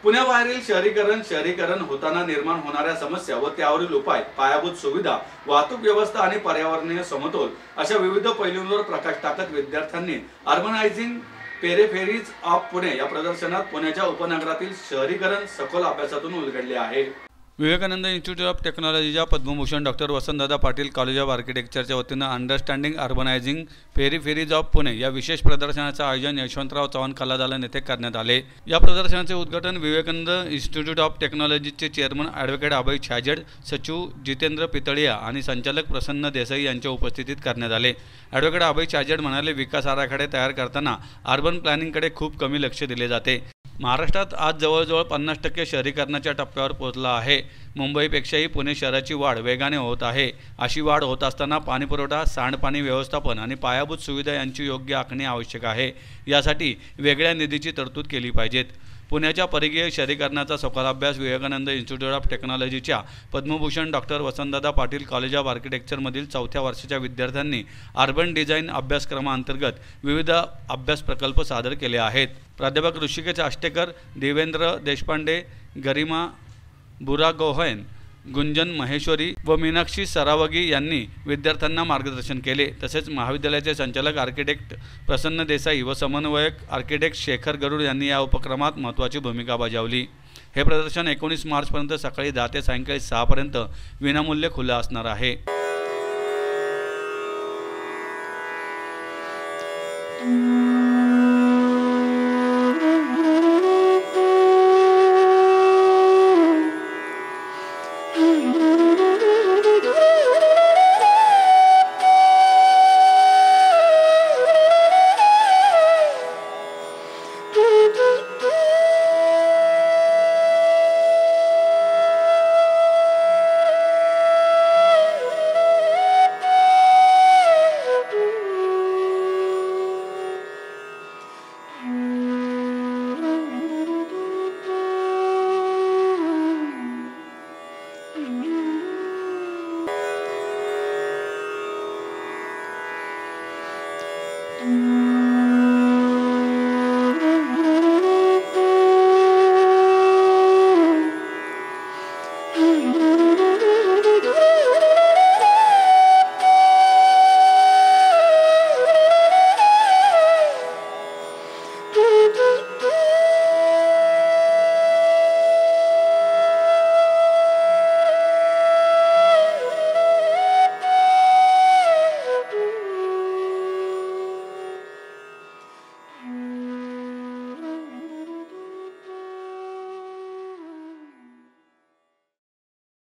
पुण्याबाहेरील शहरीकरण होताना निर्माण होणाऱ्या समस्या व त्यावरील उपाय, पायाभूत सुविधा, वाहतूक व्यवस्था आणि पर्यावरणीय समतोल अशा विविध पैलूंवर प्रकाश टाकत विद्यार्थ्यांनी अर्बनायझिंग पेरिफेरीज ऑफ पुणे या प्रदर्शनात पुण्याच्या उपनगरातील शहरीकरण सखोल अभ्यासातून उलगडले आहे। विवेकानंद इन्स्टिट्यूट ऑफ टेक्नॉलॉजीच्या Padma Bhushan doctor Vasantdada Patil college of आर्किटेक्चरच्या वतीनं अंडरस्टँडिंग अर्बनायझिंग पेरिफेरीज ऑफ पुणे या विशेष प्रदर्शनाचं आयोजन यशवंतराव चव्हाण कला दालन येथे करण्यात आले। या प्रदर्शनाचे उद्घाटन विवेकानंद इन्स्टिट्यूट ऑफ टेक्नॉलॉजीचे चेअरमन ॲडव्होकेट अभय छाजेड, सचिव जितेंद्र पितळिया आणि संचालक प्रसन्न देसाई यांच्या उपस्थितीत करण्यात आले। ॲडव्होकेट अभय छाजेड म्हणाले, विकास आराखडे तयार करताना अर्बन प्लॅनिंगकडे खूप कमी लक्ष दिले जाते। महाराष्ट्रात आज जवळजवळ 50% शहरीकरणाच्या टप्प्यावर पोहोचला आहे। मुंबईपेक्षाही पुणे शहराची वाढ वेगाने होत आहे। अशी वाढ होत असताना पाणीपुरवठा, सांडपाणी व्यवस्थापन आणि पायाभूत सुविधा यांची योग्य आखणी आवश्यक आहे। यासाठी वेगळ्या निधीची तरतूद केली पाहिजे। पुण्याच्या परिघीय शहरीकरणाचा सखोल अभ्यास विवेकानंद इन्स्टिट्यूट ऑफ टेक्नॉलॉजीच्या Padma Bhushan doctor Vasantdada Patil college of आर्किटेक्चरमधील 4थ्या वर्षाच्या विद्यार्थ्यांनी अर्बन डिझाईन अभ्यासक्रमांतर्गत विविध अभ्यास प्रकल्प सादर केले आहेत। प्राध्यापक ऋषिकेश आष्टेकर, देवेंद्र देशपांडे, गरिमा बुरागोहन, गुंजन महेश्वरी व मीनाक्षी सरावगी यांनी विद्यार्थ्यांना मार्गदर्शन केले। तसेच महाविद्यालयाचे संचालक आर्किटेक्ट प्रसन्न देसाई व समन्वयक आर्किटेक्ट शेखर गरुड यांनी या उपक्रमात महत्त्वाची भूमिका बजावली। हे प्रदर्शन 19 मार्चपर्यंत सकाळी 10 ते सायंकाळी 6 पर्यंत विनामूल्य खुले असणार आहे।